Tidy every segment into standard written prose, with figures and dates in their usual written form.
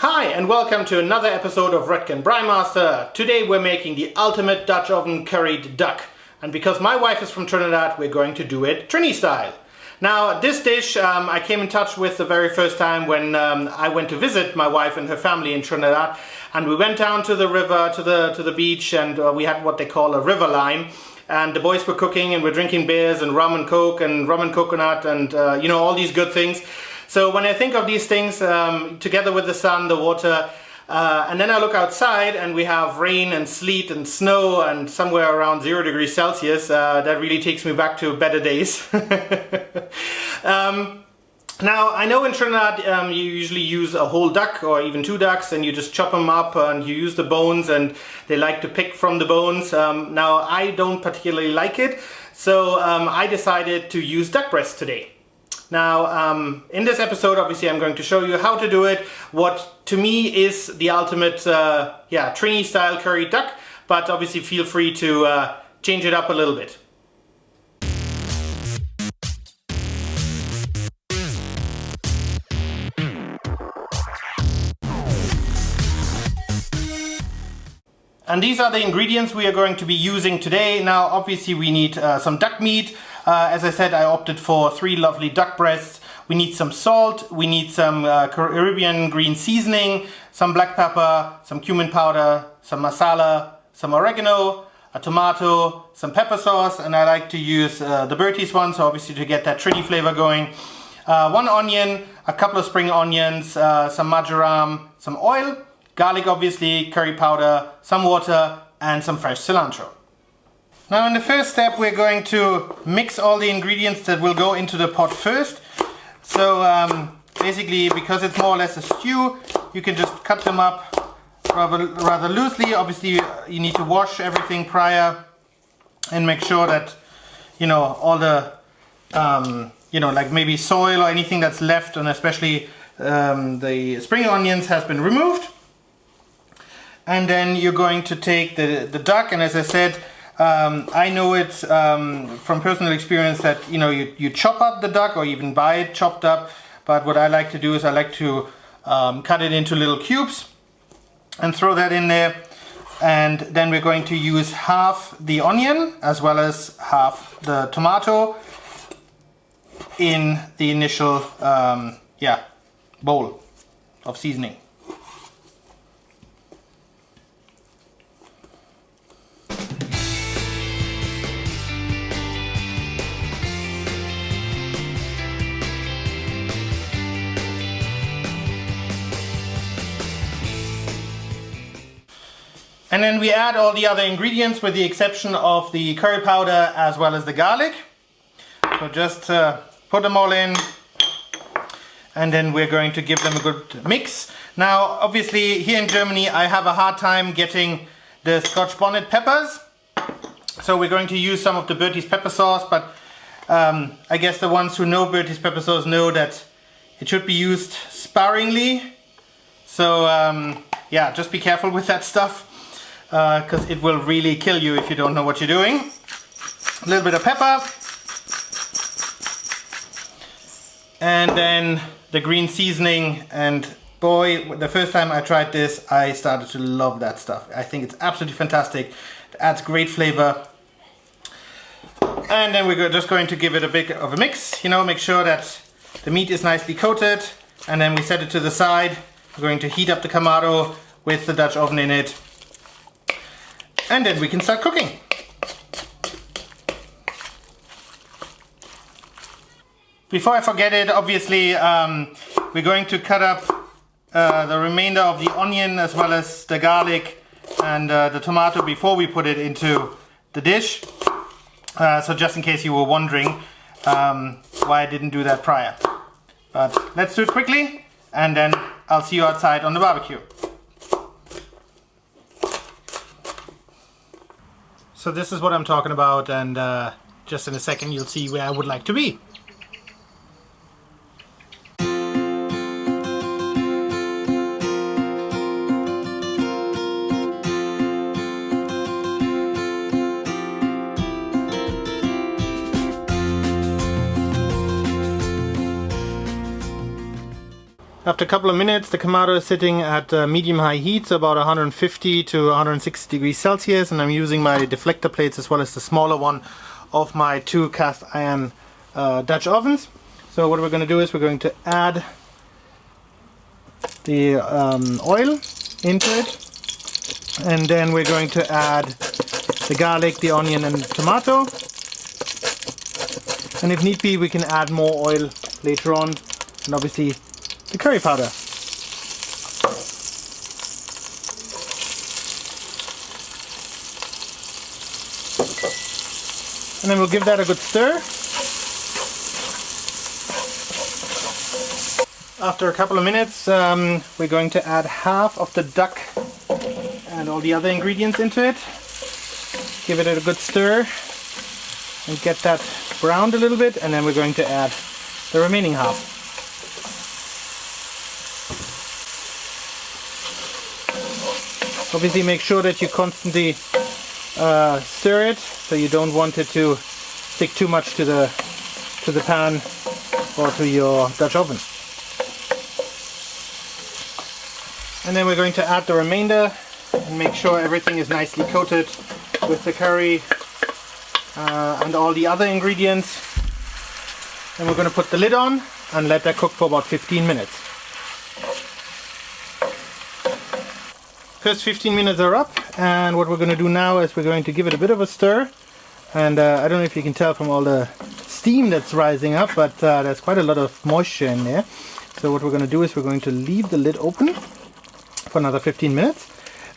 Hi and welcome to another episode of Roettgen Braai. Today we're making the ultimate Dutch oven curried duck. And because my wife is from Trinidad, we're going to do it Trini style. Now this dish I came in touch with the very first time when I went to visit my wife and her family in Trinidad. And we went down to the river, to the beach, and we had what they call a river line. And the boys were cooking and we're drinking beers and rum and coke and rum and coconut and you know, all these good things. So when I think of these things, together with the sun, the water, and then I look outside and we have rain and sleet and snow and somewhere around 0 degrees Celsius, that really takes me back to better days. Now, I know in Trinidad you usually use a whole duck or even 2 ducks and you just chop them up and you use the bones and they like to pick from the bones. Now, I don't particularly like it, so I decided to use duck breast today. Now, in this episode, obviously, I'm going to show you how to do it, what to me is the ultimate, Trini style curry duck, but obviously feel free to change it up a little bit. And these are the ingredients we are going to be using today. Now, obviously, we need some duck meat. As I said, I opted for 3 lovely duck breasts. We need some salt, we need some Caribbean green seasoning, some black pepper, some cumin powder, some masala, some oregano, a tomato, some pepper sauce, and I like to use the Briketts one, so obviously to get that Trini flavor going. 1 onion, a couple of spring onions, some marjoram, some oil, garlic obviously, curry powder, some water, and some fresh cilantro. Now in the first step we're going to mix all the ingredients that will go into the pot first. So basically, because it's more or less a stew, you can just cut them up rather loosely. Obviously you need to wash everything prior and make sure that, you know, all the, like maybe soil or anything that's left, and especially the spring onions has been removed. And then you're going to take the duck, and as I said, I know it from personal experience that you chop up the duck or even buy it chopped up, but what I like to do is I like to cut it into little cubes and throw that in there, and then we're going to use half the onion as well as half the tomato in the initial bowl of seasoning. And then we add all the other ingredients with the exception of the curry powder as well as the garlic. So just put them all in, and then we're going to give them a good mix. Now obviously here in Germany I have a hard time getting the Scotch bonnet peppers, so we're going to use some of the Briketts pepper sauce, but I guess the ones who know Briketts pepper sauce know that it should be used sparingly. So just be careful with that stuff, because it will really kill you if you don't know what you're doing. A little bit of pepper, and then the green seasoning, and boy, the first time I tried this I started to love that stuff. I think it's absolutely fantastic. It adds great flavor. And then we're just going to give it a bit of a mix, make sure that the meat is nicely coated, and then we set it to the side. We're going to heat up the Kamado with the Dutch oven in it, and then we can start cooking. Before I forget it, obviously we're going to cut up the remainder of the onion as well as the garlic and the tomato before we put it into the dish. So just in case you were wondering why I didn't do that prior. But let's do it quickly, and then I'll see you outside on the barbecue. So this is what I'm talking about, and just in a second you'll see where I would like to be. After a couple of minutes, the Kamado is sitting at medium-high heat, so about 150 to 160 degrees Celsius, and I'm using my deflector plates as well as the smaller one of my 2 cast iron Dutch ovens. So what we're going to do is we're going to add the oil into it, and then we're going to add the garlic, the onion and the tomato, and if need be we can add more oil later on, and obviously the curry powder. And then we'll give that a good stir. After a couple of minutes we're going to add half of the duck and all the other ingredients into it. Give it a good stir and get that browned a little bit, and then we're going to add the remaining half. Obviously make sure that you constantly stir it, so you don't want it to stick too much to the pan or to your Dutch oven. And then we're going to add the remainder and make sure everything is nicely coated with the curry and all the other ingredients. And we're going to put the lid on and let that cook for about 15 minutes. First 15 minutes are up, and what we're going to do now is we're going to give it a bit of a stir. And I don't know if you can tell from all the steam that's rising up, but there's quite a lot of moisture in there. So what we're going to do is we're going to leave the lid open for another 15 minutes,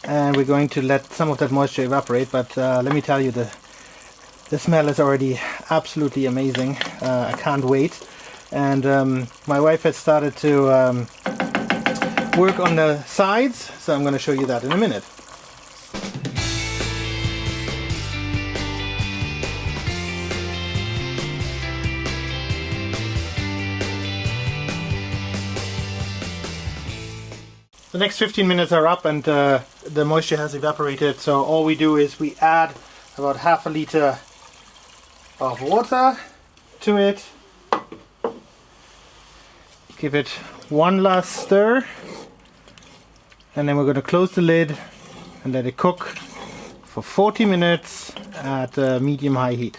and we're going to let some of that moisture evaporate. But let me tell you, the smell is already absolutely amazing. I can't wait. And my wife has started to work on the sides, so I'm going to show you that in a minute. The next 15 minutes are up, and the moisture has evaporated, so all we do is we add about half a liter of water to it. Give it one last stir, and then we're going to close the lid and let it cook for 40 minutes at medium-high heat.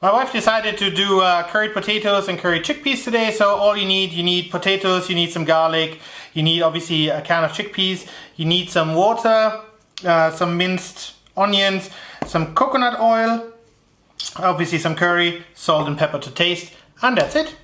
My wife decided to do curried potatoes and curried chickpeas today, so all you need potatoes, you need some garlic, you need obviously a can of chickpeas, you need some water, some minced onions, some coconut oil, obviously some curry, salt and pepper to taste, and that's it.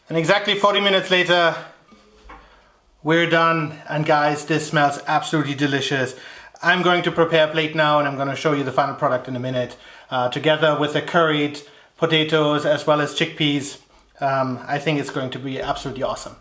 And exactly 40 minutes later, we're done, and guys, this smells absolutely delicious. I'm going to prepare a plate now, and I'm going to show you the final product in a minute, together with the curried potatoes as well as chickpeas. I think it's going to be absolutely awesome.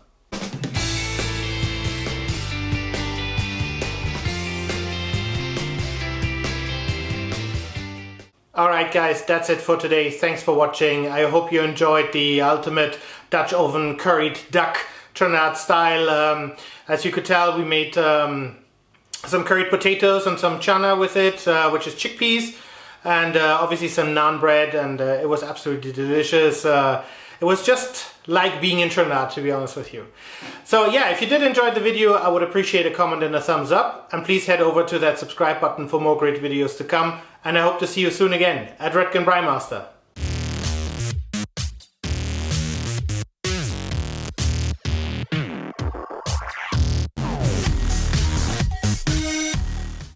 Alright guys, that's it for today. Thanks for watching. I hope you enjoyed the ultimate Dutch oven curried duck Trinidad style. As you could tell, we made some curried potatoes and some channa with it, which is chickpeas, and obviously some naan bread, and it was absolutely delicious. It was just like being in Trinidad, to be honest with you. So yeah, if you did enjoy the video, I would appreciate a comment and a thumbs up, and please head over to that subscribe button for more great videos to come, and I hope to see you soon again at Roettgen Braai Master.